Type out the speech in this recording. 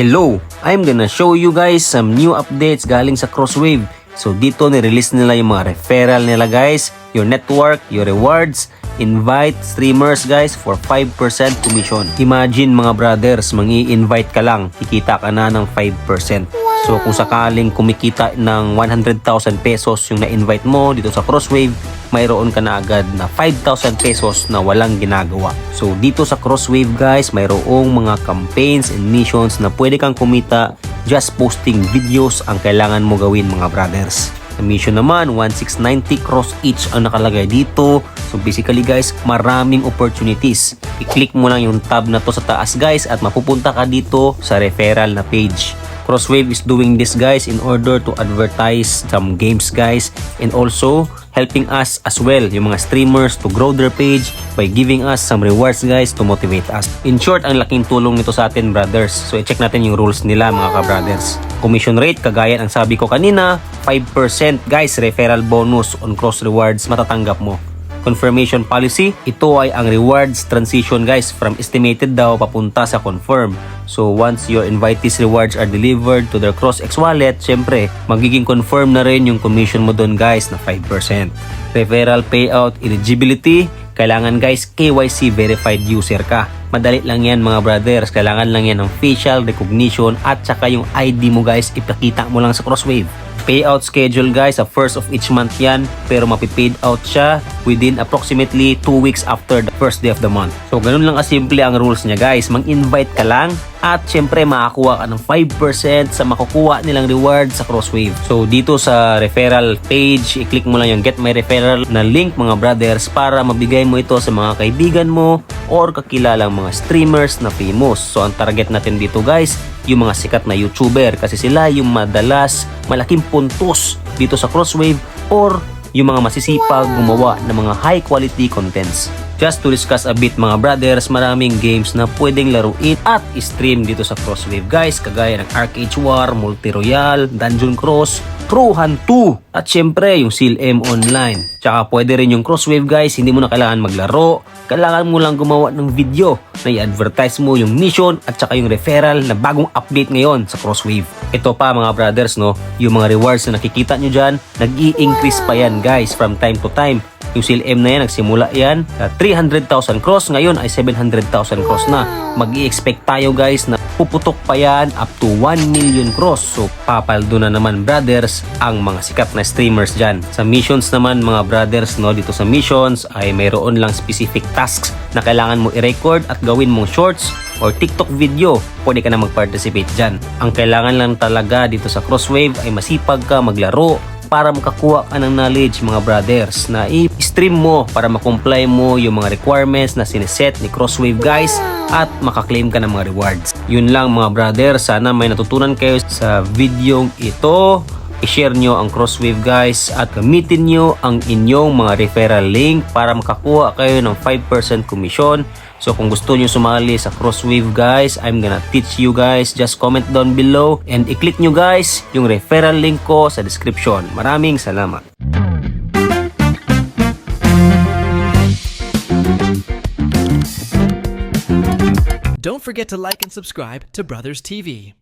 Hello! I'm gonna show you guys some new updates galing sa Crosswave. So dito ni-release nila yung mga referral nila guys, your network, your rewards, invite streamers guys for 5% commission. Imagine mga brothers, mangi-invite ka lang, kikita ka na ng 5%. So kung sakaling kumikita ng 100,000 pesos yung na-invite mo dito sa Crosswave, mayroon ka na agad na 5,000 pesos na walang ginagawa. So dito sa Crosswave guys, mayroong mga campaigns and missions na pwede kang kumita just posting videos ang kailangan mo gawin mga brothers. Sa mission naman, 1690 cross each ang nakalagay dito. So basically guys, maraming opportunities. I-click mo lang yung tab na to sa taas guys at mapupunta ka dito sa referral na page. Crosswave is doing this guys in order to advertise some games guys, and also helping us as well, yung mga streamers, to grow their page by giving us some rewards guys to motivate us. In short, ang laking tulong nito sa atin brothers. So i-check natin yung rules nila mga ka-brothers. Commission rate, kagaya ng sabi ko kanina, 5% guys referral bonus on cross rewards matatanggap mo. Confirmation policy, ito ay ang rewards transition guys from estimated daw papunta sa confirm. So once your invitees rewards are delivered to their CrossX wallet, syempre magiging confirm na rin yung commission mo doon guys na 5%. Referral payout eligibility, kailangan guys KYC verified user ka. Madali lang yan mga brothers, kailangan lang yan ng facial recognition at saka yung ID mo guys ipakita mo lang sa Crosswave. Payout schedule guys, sa first of each month yan, pero mapipaid out siya within approximately 2 weeks after the first day of the month. So ganun lang kasimple ang rules niya guys, mag-invite ka lang at syempre makakuha ka ng 5% sa makukuha nilang reward sa Crosswave. So dito sa referral page, i-click mo lang yung get my referral na link mga brothers para mabigay mo ito sa mga kaibigan mo or kakilalang mga streamers na famous. So ang target natin dito guys, yung mga sikat na YouTuber kasi sila yung madalas malaking puntos dito sa Crosswave or yung mga masisipag gumawa ng mga high quality contents. Just to discuss a bit mga brothers, maraming games na pwedeng laruin at stream dito sa Crosswave guys, kagaya ng Arcade War, Multi Royale, Dungeon Cross, Pro Hunt 2 at syempre yung SealM Online. Tsaka pwede rin yung Crosswave guys, hindi mo na kailangan maglaro, kailangan mo lang gumawa ng video na i-advertise mo yung mission at saka yung referral na bagong update ngayon sa Crosswave. Ito pa mga brothers no, yung mga rewards na nakikita nyo dyan, nag-i-increase pa yan guys from time to time. Yung SealM na yan, nagsimula yan sa 300,000 cross, ngayon ay 700,000 cross na. Mag-i-expect tayo guys na puputok pa yan up to 1 million cross. So papaldo na naman brothers ang mga sikat na streamers dyan. Sa missions naman mga brothers no, dito sa missions ay mayroon lang specific tasks na kailangan mo i-record at gawin mong shorts or TikTok video. Pwede ka na mag-participate dyan. Ang kailangan lang talaga dito sa Crosswave ay masipag ka maglaro para makakuha ka ng knowledge mga brothers na i-stream mo para makomply mo yung mga requirements na sineset ni Crosswave guys at makaklaim ka ng mga rewards. Yun lang mga brothers, sana may natutunan kayo sa video ito. I-share nyo ang Crosswave guys at gamitin nyo ang inyong mga referral link para makakuha kayo ng 5% commission. So kung gusto nyo sumali sa Crosswave guys, I'm gonna teach you guys. Just comment down below and i-click nyo guys yung referral link ko sa description. Maraming salamat. Don't forget to like and subscribe to Brothers TV.